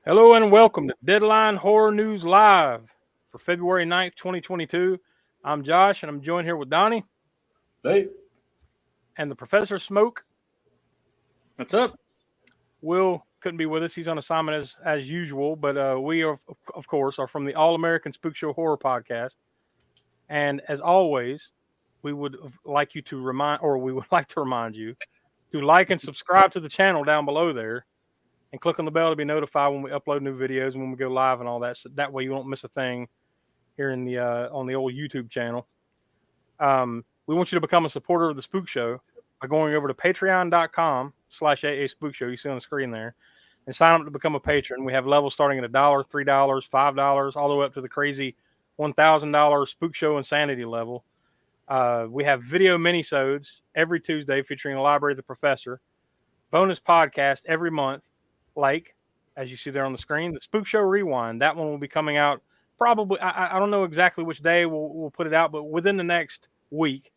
Hello and welcome to Deadline Horror News Live for February 9th, 2022. I'm Josh and I'm joined here with Donnie. Hey. And the Professor Smoke. What's up? Will couldn't be with us. He's on assignment as usual, but we are, of course, are from the All-American Spookshow Horror Podcast. And as always, we would like to remind you to like and subscribe to the channel down below there. And click on the bell to be notified when we upload new videos and when we go live and all that. So that way you won't miss a thing here in the on the old YouTube channel. We want you to become a supporter of the Spook Show by going over to patreon.com/AA Spook Show. You see on the screen there, and sign up to become a patron. We have levels starting at $1, $3, $5, all the way up to the crazy $1,000 Spook Show Insanity level. We have video minisodes every Tuesday featuring the Library of the Professor. Bonus podcast every month. Like, as you see there on the screen, the Spook Show Rewind. That one will be coming out probably, I don't know exactly which day we'll put it out, but within the next week,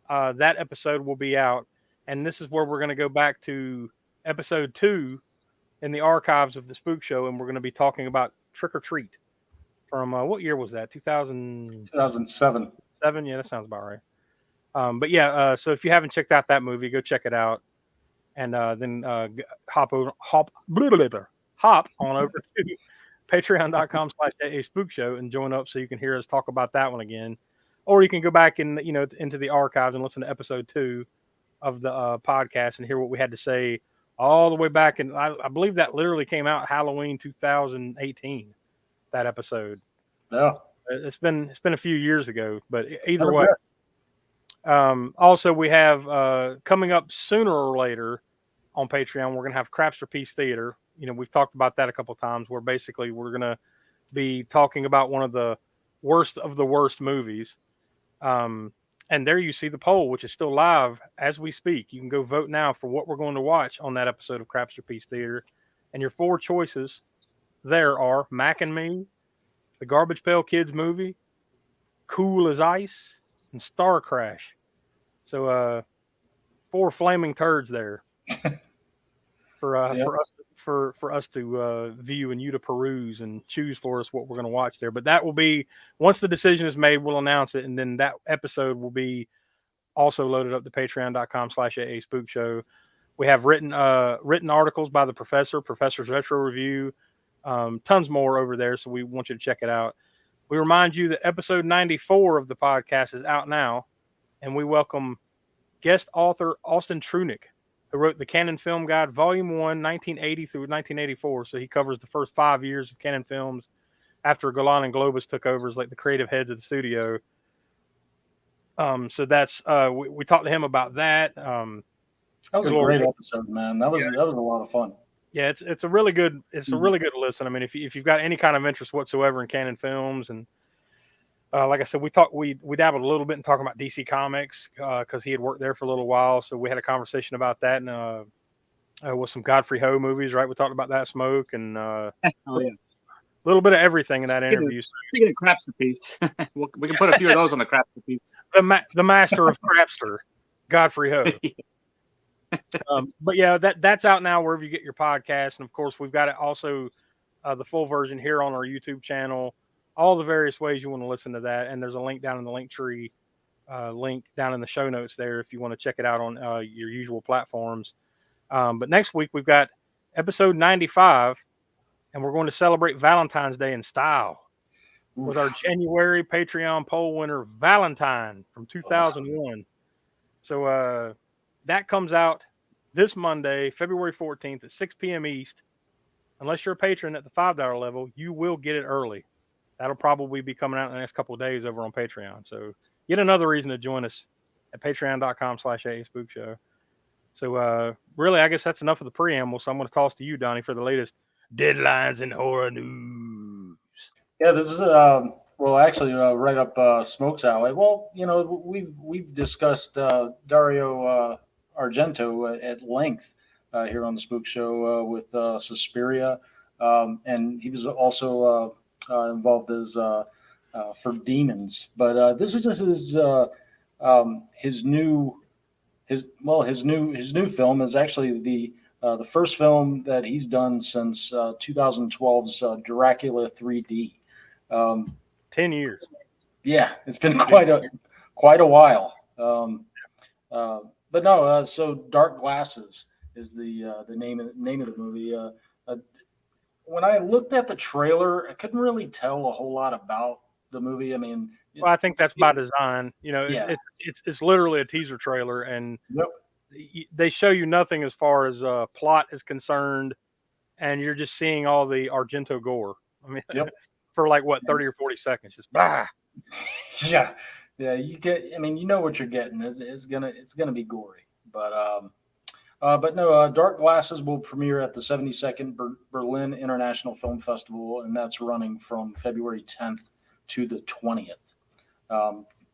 that episode will be out. And this is where we're going to go back to episode 2 in the archives of the Spook Show, and we're going to be talking about Trick or Treat from, what year was that? 2007. 7? Yeah, that sounds about right. But yeah, so if you haven't checked out that movie, go check it out. And then hop on over to patreon.com/AA Spook Show and join up so you can hear us talk about that one again. Or you can go back into the archives and listen to episode 2 of the podcast and hear what we had to say all the way back. And I believe that literally came out Halloween 2018, that episode. Yeah. It's been a few years ago, but either way. Also, we have coming up sooner or later on Patreon, we're going to have Crapster Piece Theater. You know, we've talked about that a couple of times, where basically we're going to be talking about one of the worst movies. And there you see the poll, which is still live as we speak. You can go vote now for what we're going to watch on that episode of Crapster Piece Theater. And your 4 choices there are Mac and Me, the Garbage Pail Kids movie, Cool as Ice, and Star Crash. So 4 flaming turds there for us to view and you to peruse and choose for us what we're going to watch there. But that will be, once the decision is made, we'll announce it, and then that episode will be also loaded up to patreon.com/AA Spook Show. We have written articles by the Professor's Retro Review, tons more over there, so we want you to check it out. We remind you that episode 94 of the podcast is out now, and we welcome guest author Austin Trunick, who wrote the Canon Film Guide, Volume 1, 1980 through 1984. So he covers the first 5 years of Canon Films after Golan and Globus took over as like the creative heads of the studio. So that's we talked to him about that. That was a great episode, man. That was a lot of fun. Yeah, it's a really good listen. I mean, if you've got any kind of interest whatsoever in Canon Films, and like I said, we dabbled a little bit in talking about DC Comics because he had worked there for a little while, so we had a conversation about that, and with some Godfrey Ho movies, right? We talked about that, Smoke, and a little bit of everything in that interview. Speaking of Crapster Piece, we can put a few of those on the Crapster Piece. The master of Crapster, Godfrey Ho. But yeah, that's out now wherever you get your podcast, and of course we've got it also the full version here on our YouTube channel. All the various ways you want to listen to that, and there's a link down in the link tree, link down in the show notes there if you want to check it out on your usual platforms. But next week we've got episode 95, and we're going to celebrate Valentine's Day in style with our January Patreon poll winner, Valentine from 2001. So that comes out this Monday, February 14th at 6 p.m. East. Unless you're a patron at the $5 level, you will get it early. That'll probably be coming out in the next couple of days over on Patreon. So yet another reason to join us at patreon.com/AA Spook Show. So really, I guess that's enough of the preamble. So I'm going to toss to you, Donnie, for the latest deadlines in horror news. Yeah, this is right up Smoke's alley. Well, you know, we've discussed Dario Argento at length here on the Spook Show with Suspiria, and he was also involved as for Demons. But this is his new film is actually the the first film that he's done since 2012's Dracula 3D. 10 years. Yeah, it's been quite a while. But no, so Dark Glasses is the name of the movie. When I looked at the trailer, I couldn't really tell a whole lot about the movie. I mean, Well, I think that's by design. Yeah. It's literally a teaser trailer, and Yep. they show you nothing as far as plot is concerned, and you're just seeing all the Argento gore. I mean, Yep. for like what 30 or 40 seconds, just bah. Yeah, you get. I mean, you know what you're getting. It's gonna be gory, but no. Dark Glasses will premiere at the 72nd Berlin International Film Festival, and that's running from February 10th to the 20th.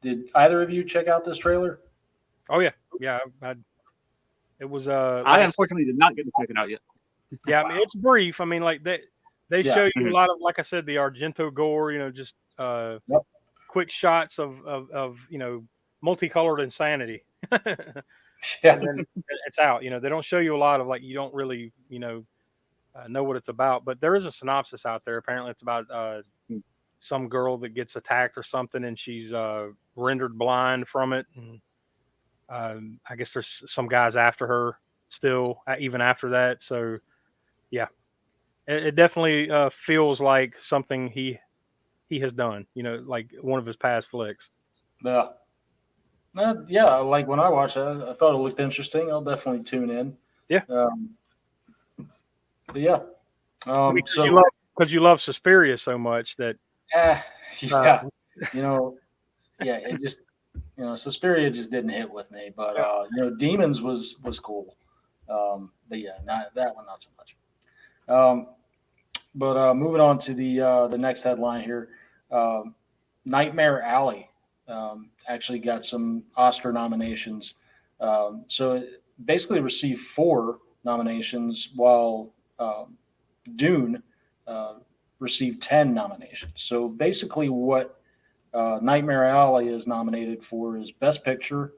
Did either of you check out this trailer? Oh yeah. It was I unfortunately did not get to check it out yet. Yeah, I mean it's brief. I mean, like they show you Mhm. a lot of, like I said, the Argento gore. Just Yep. quick shots of multicolored insanity. Yeah. And then it's out. They don't show you a lot of, like, you don't really know what it's about. But there is a synopsis out there. Apparently, it's about some girl that gets attacked or something, and she's rendered blind from it. And I guess there's some guys after her still, even after that. So, yeah, it definitely feels like something he has done. Like one of his past flicks. Yeah. Yeah, like when I watched it, I thought it looked interesting. I'll definitely tune in. Yeah. But yeah. Because you love Suspiria so much that. Yeah. It just, Suspiria just didn't hit with me. But Demons was cool. But yeah, that one not so much. But moving on to the next headline here, Nightmare Alley. Actually got some Oscar nominations. So it basically received 4 nominations, while Dune received 10 nominations. So basically what Nightmare Alley is nominated for is Best Picture,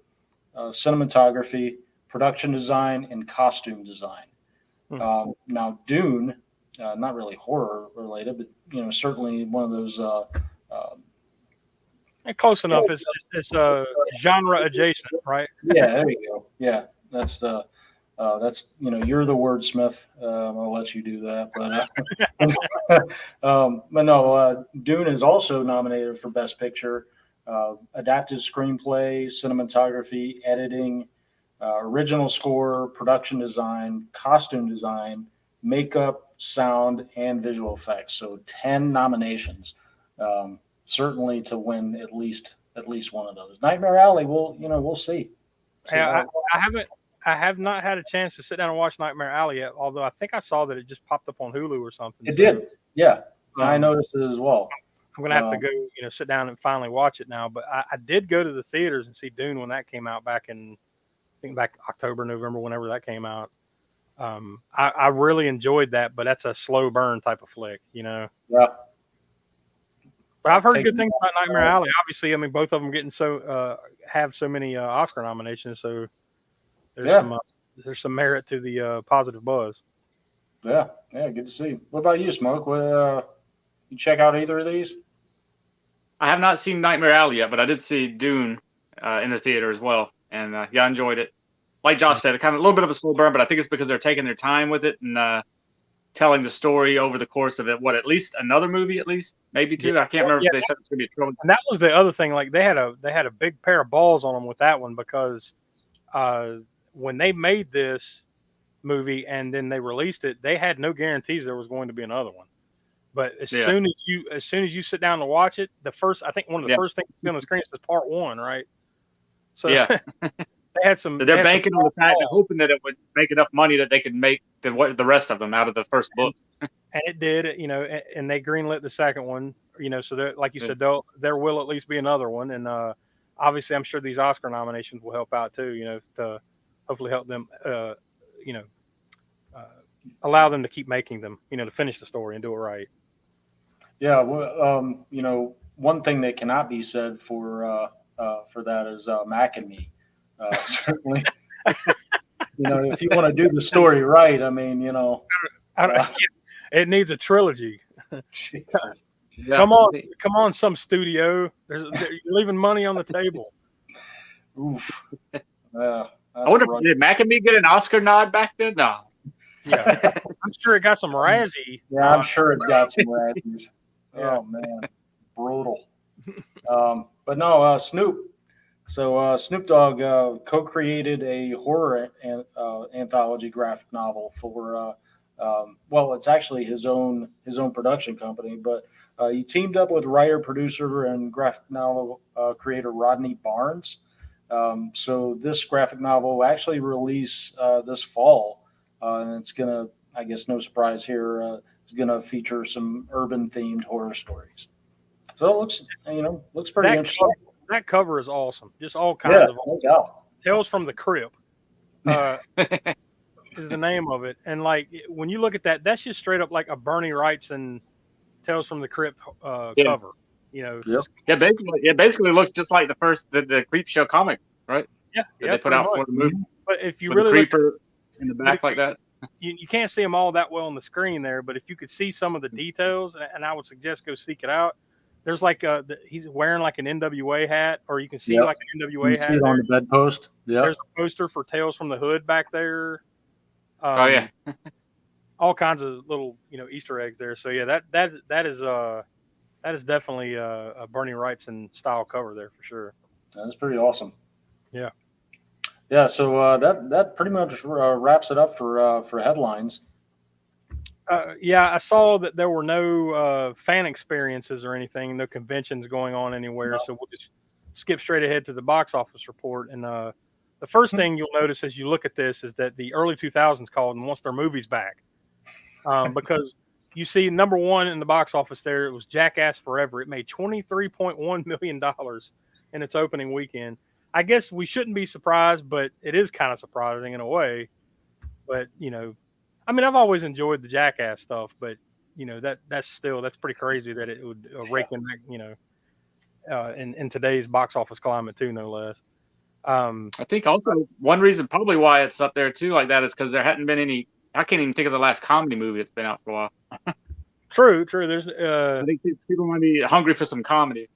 cinematography, production design, and costume design. Now Dune, not really horror related, but certainly one of those close enough. It's genre adjacent, right? Yeah, there you go. Yeah, that's you're the wordsmith. I'll let you do that. But no, Dune is also nominated for Best Picture, adapted screenplay, cinematography, editing, original score, production design, costume design, makeup, sound, and visual effects. So 10 nominations. Certainly to win at least one of those. Nightmare Alley, we'll see. I have not had a chance to sit down and watch Nightmare Alley yet, although I think I saw that it just popped up on Hulu or something. It did. Yeah. I noticed it as well. I'm going to have to go, sit down and finally watch it now. But I did go to the theaters and see Dune when that came out back October, November, whenever that came out. I really enjoyed that, but that's a slow burn type of flick, Yeah. But I've heard good things about Nightmare Alley. Obviously, I mean, both of them getting have so many Oscar nominations, so there's some merit to the positive buzz. Yeah, good to see. What about you, Smoke? You check out either of these? I have not seen Nightmare Alley yet, but I did see Dune in the theater as well, and I enjoyed it. Like Josh said, kind of a little bit of a slow burn, but I think it's because they're taking their time with it and telling the story over the course of it. At least another movie, at least maybe 2. I can't remember if they said it's going to be a trilogy. And that was the other thing. Like they had a big pair of balls on them with that one, because when they made this movie and then they released it, they had no guarantees there was going to be another one. But as soon as you sit down to watch it, I think one of the first things on the screen is part 1, right? So they had some. They're banking on the fact and hoping that it would make enough money that they could make the rest of them out of the first book. And it did, and they greenlit the second one, so like you said, there will at least be another one. And obviously I'm sure these Oscar nominations will help out too, to hopefully help them, allow them to keep making them, to finish the story and do it right. Yeah. Well, one thing that cannot be said for that is Mac and Me. Certainly. if you want to do the story right, I mean, it needs a trilogy. Jesus. Yeah. Come on, some studio. You're leaving money on the table. Oof. I wonder if did Maccabee get an Oscar nod back then? No. Yeah, I'm sure it got some Razzie. Yeah, I'm sure it got some Razzies. Yeah. Oh man, brutal. But no, Snoop. So Snoop Dogg co-created a horror anthology graphic novel for. Well, it's actually his own production company, but he teamed up with writer, producer, and graphic novel creator Rodney Barnes. So this graphic novel will actually release this fall, and it's gonna, I guess, no surprise here, it's gonna feature some urban-themed horror stories. So it looks pretty interesting. That cover is awesome. Just all kinds of awesome. Tales from the Crypt is the name of it, and like when you look at that, that's just straight up like a Bernie Wrightson Tales from the Crypt cover. Yeah, basically looks just like the Creep Show comic, right? Yeah, that they put out for the movie. But if you with really the creeper in the back like that, you can't see them all that well on the screen there. But if you could see some of the details, and I would suggest go seek it out. There's like he's wearing like an NWA hat, or you can see like an NWA hat. See it on the bedpost. Yeah. There's a poster for Tales from the Hood back there. Oh yeah. All kinds of little Easter eggs there. So yeah, that is definitely a Bernie Wrightson style cover there for sure. That's pretty awesome. Yeah. Yeah. So that pretty much wraps it up for headlines. Yeah, I saw that there were no fan experiences or anything, no conventions going on anywhere. No. So we'll just skip straight ahead to the box office report. And the first thing you'll notice as you look at this is that the early 2000s called and wants their movies back. Because you see number one in the box office there, it was Jackass Forever. It made $23.1 million in its opening weekend. I guess we shouldn't be surprised, but it is kind of surprising in a way. But, I mean, I've always enjoyed the Jackass stuff, but that's pretty crazy that it would rake in, in today's box office climate too, no less. I think also one reason probably why it's up there too like that is because there hadn't been any. I can't even think of the last comedy movie that's been out for a while. True. There's. I think people might be hungry for some comedy.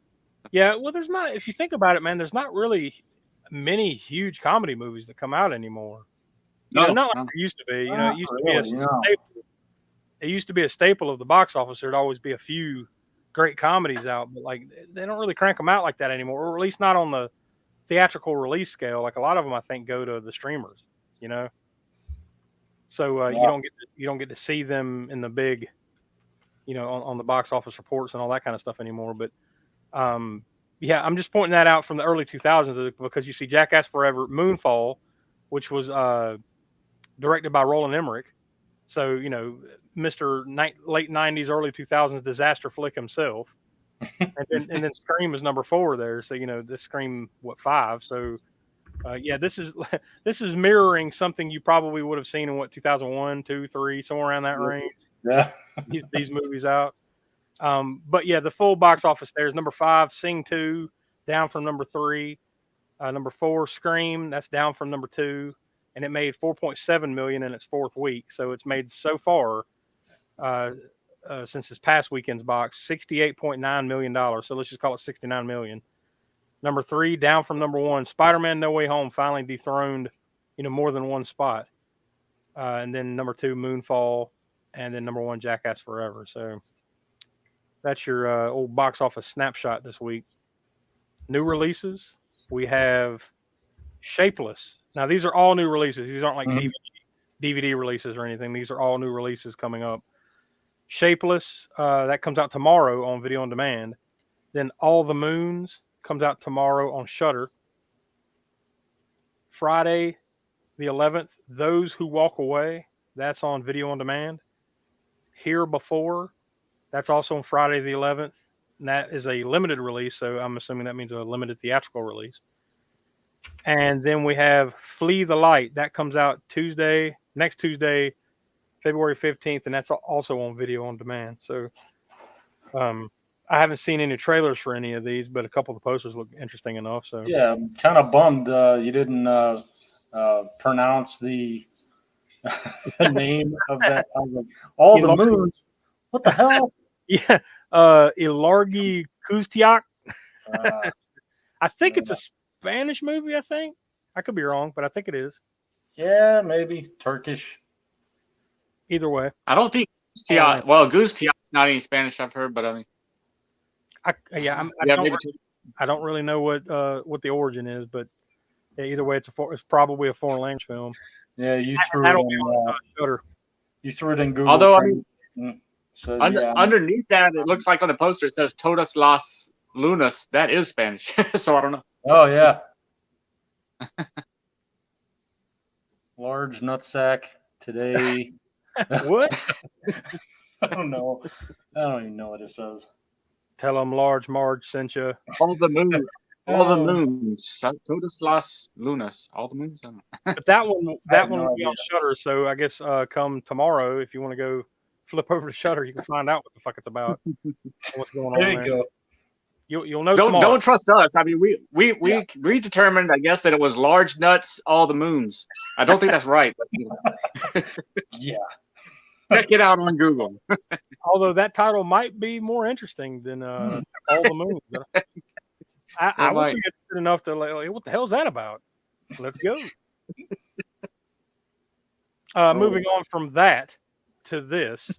Yeah, well, there's not. If you think about it, man, there's not really many huge comedy movies that come out anymore. Not like there used to be. It used to be a staple of the box office. There'd always be a few great comedies out, but like they don't really crank them out like that anymore, or at least not on the theatrical release scale. Like a lot of them, I think, go to the streamers. So you don't get to see them in the big, on the box office reports and all that kind of stuff anymore. But yeah, I'm just pointing that out from the early 2000s because you see Jackass Forever, Moonfall, which was directed by Roland Emmerich. So, Mr. Late 90s, early 2000s disaster flick himself. and then Scream is number 4 there. So, this Scream, 5? So, yeah, this is mirroring something you probably would have seen in 2001, 2, 3, somewhere around that range. Yeah. these movies out. But yeah, the full box office there is number 5, Sing 2, down from number 3. Number 4, Scream, that's down from number 2. And it made $4.7 million in its 4th week. So it's made so far, since this past weekend's box, $68.9 million. So let's just call it $69 million. Number 3, down from number 1, Spider-Man No Way Home finally dethroned, more than one spot. And then number 2, Moonfall, and then number 1, Jackass Forever. So that's your old box office snapshot this week. New releases, we have Shapeless. Now, these are all new releases. These aren't like DVD releases or anything. These are all new releases coming up. Shapeless, that comes out tomorrow on Video on Demand. Then All the Moons comes out tomorrow on Shudder. Friday, the 11th, Those Who Walk Away, that's on Video on Demand. Here Before, that's also on Friday the 11th. And that is a limited release, so I'm assuming that means a limited theatrical release. And then we have Flee the Light. That comes out next Tuesday, February 15th, and that's also on Video on Demand. So I haven't seen any trailers for any of these, but a couple of the posters look interesting enough. So yeah, I'm kind of bummed you didn't pronounce the the name of that. I was like, all the moons. What the hell? Yeah, Ilargi Kustiak. I think it's a Spanish movie. I think I could be wrong, but I think it is. Yeah, maybe Turkish. Either way, I don't think Goose Tiak's not any Spanish I've heard, but I mean, I don't really know what the origin is, but either way, it's probably a foreign language film. Yeah, you threw it in Shutter. You threw it in Google. Although underneath that, it looks like on the poster it says "Todas las lunas." That is Spanish, so I don't know. Oh yeah. Large nutsack today. What? I don't know. I don't even know what it says. Tell them Large Marge sent you. All the moons. All the moons. Todas las lunas. All the moons. But that one will be on Shutter. So I guess come tomorrow, if you want to go flip over to Shutter, you can find out what the fuck it's about. What's going on there. You go. You'll know. Don't trust us. I mean, we determined, I guess, that it was large nuts, all the moons. I don't think that's right. But, yeah. Check it out on Google. Although that title might be more interesting than all the moons. I would be interested enough to like, what the hell is that about? Let's go. Moving on from that to this.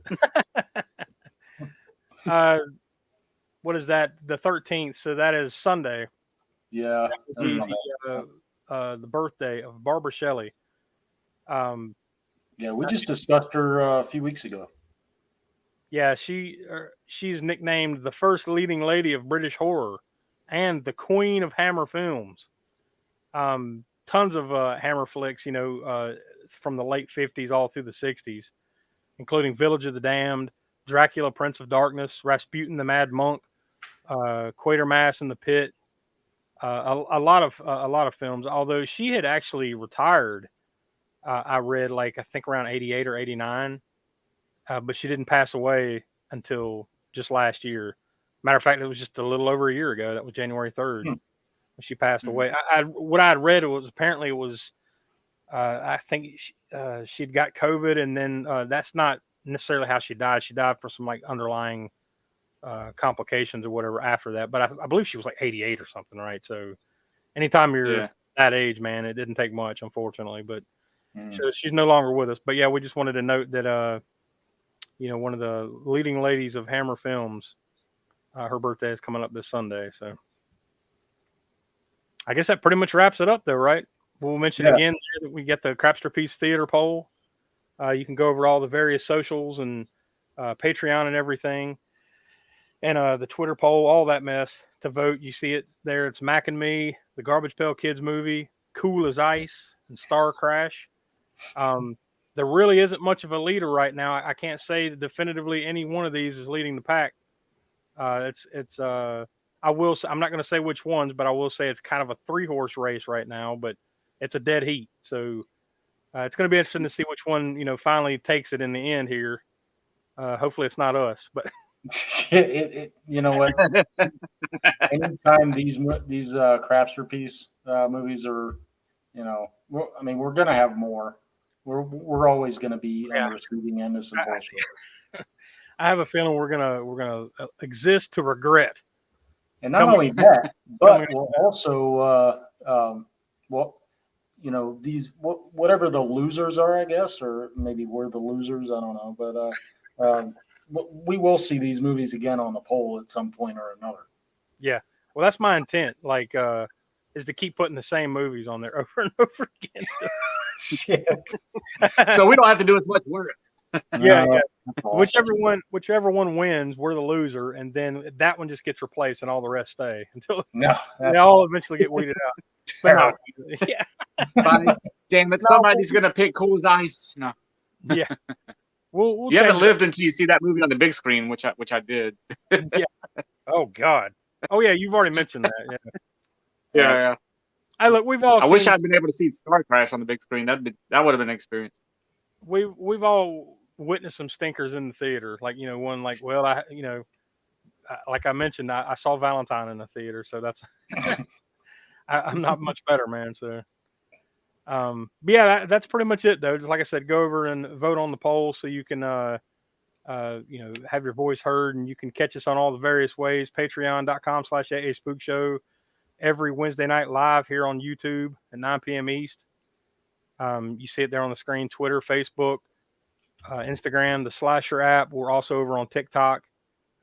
What is that? The 13th. So that is Sunday. Yeah. The birthday of Barbara Shelley. Yeah, we just discussed her a few weeks ago. Yeah, she's nicknamed the first leading lady of British horror and the Queen of Hammer films. Tons of Hammer flicks, from the late 50s all through the 60s, including Village of the Damned, Dracula, Prince of Darkness, Rasputin the Mad Monk, Quatermass in the Pit, a lot of films. Although she had actually retired, I read I think around 88 or 89, but she didn't pass away until just last year. Matter of fact, it was just a little over a year ago. That was January 3rd when she passed away. What I had read was apparently it was I think she'd got COVID, and then that's not necessarily how she died. She died from some underlying complications or whatever after that. But I believe she was 88 or something, right? So anytime you're that age, man, it didn't take much, unfortunately. But so she's no longer with us. But yeah, we just wanted to note that one of the leading ladies of Hammer films, her birthday is coming up this Sunday. So I guess that pretty much wraps it up, though, right? We'll mention again that we get the Crapster Piece Theater poll. You can go over all the various socials and Patreon and everything, and the Twitter poll, all that mess to vote. You see it there. It's Mac and Me, the Garbage Pail Kids movie, Cool as Ice, and Star Crash. There really isn't much of a leader right now. I can't say definitively any one of these is leading the pack. I'm not going to say which ones, but I will say it's kind of a 3-horse race right now, but it's a dead heat. So it's going to be interesting to see which one, finally takes it in the end here. Hopefully it's not us, but you know what? Anytime these Crapster Piece movies are, we're going to have more. We're always going to be on the receiving end of some bullshit. I have a feeling we're gonna exist to regret. And not only that, but we'll also, these whatever the losers are, I guess, or maybe we're the losers. I don't know, but we will see these movies again on the poll at some point or another. Yeah, well, that's my intent. Is to keep putting the same movies on there over and over again. Shit. So we don't have to do as much work. Yeah. Whichever one wins, we're the loser, and then that one just gets replaced, and all the rest stay until they all eventually get weeded out. Yeah. Damn it! Somebody's gonna pick Cool as Ice. No. Yeah. We'll you haven't lived until you see that movie on the big screen, which I did. Yeah. Oh God. Oh yeah, you've already mentioned that. Yeah. Yeah. I wish I'd been able to see Star Crash on the big screen. That would have been an experience. We've all witnessed some stinkers in the theater. Like I mentioned, I saw Valentine in the theater, so that's I'm not much better, man. So But yeah, that's pretty much it though. Just like I said, go over and vote on the poll so you can have your voice heard, and you can catch us on all the various ways. Patreon.com/AA Spook Show every Wednesday night live here on YouTube at 9 p.m. East. You see it there on the screen. Twitter, Facebook, Instagram, the Slasher app. We're also over on TikTok.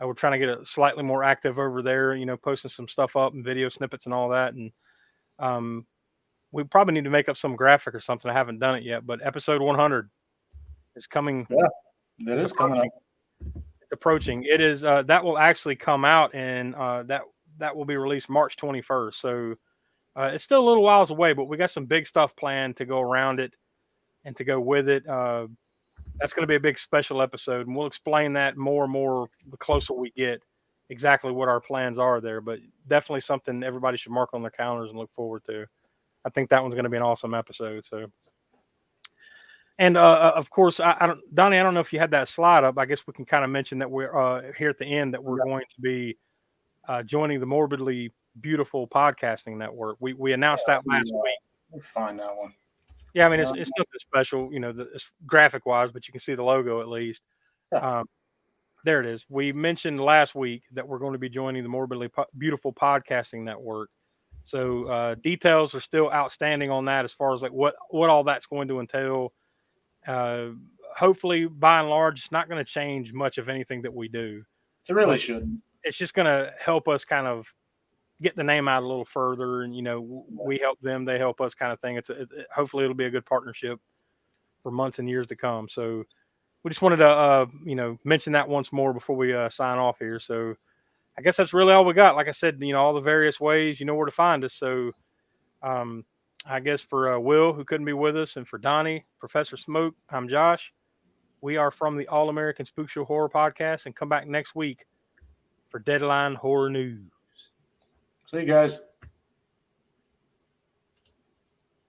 We're trying to get it slightly more active over there, posting some stuff up and video snippets and all that. And we probably need to make up some graphic or something. I haven't done it yet, but episode 100 is coming. Yeah, it is coming up. It's approaching. It is that will actually come out, and that will be released March 21st. So it's still a little whiles away, but we got some big stuff planned to go around it and to go with it. That's going to be a big special episode, and we'll explain that more and more the closer we get exactly what our plans are there. But definitely something everybody should mark on their calendars and look forward to. I think that one's going to be an awesome episode. So, and of course, Donnie, I don't know if you had that slide up. I guess we can kind of mention that we're here at the end that we're going to be joining the Morbidly Beautiful Podcasting Network. We announced that last week. We'll find that one. Yeah, I mean, it's nothing special, it's graphic wise, but you can see the logo at least. Yeah. There it is. We mentioned last week that we're going to be joining the Morbidly Beautiful Podcasting Network. So details are still outstanding on that as far as like what all that's going to entail. Hopefully, by and large, it's not going to change much of anything that we do. It really shouldn't. It's just going to help us kind of get the name out a little further, and we help them, they help us, kind of thing. Hopefully it'll be a good partnership for months and years to come. So we just wanted to mention that once more before we sign off here. So I guess that's really all we got. Like I said, all the various ways, where to find us. So I guess for Will, who couldn't be with us, and for Donnie, Professor Smoke, I'm Josh. We are from the All-American Spookshow Horror Podcast, and come back next week for Deadline Horror News. See you guys.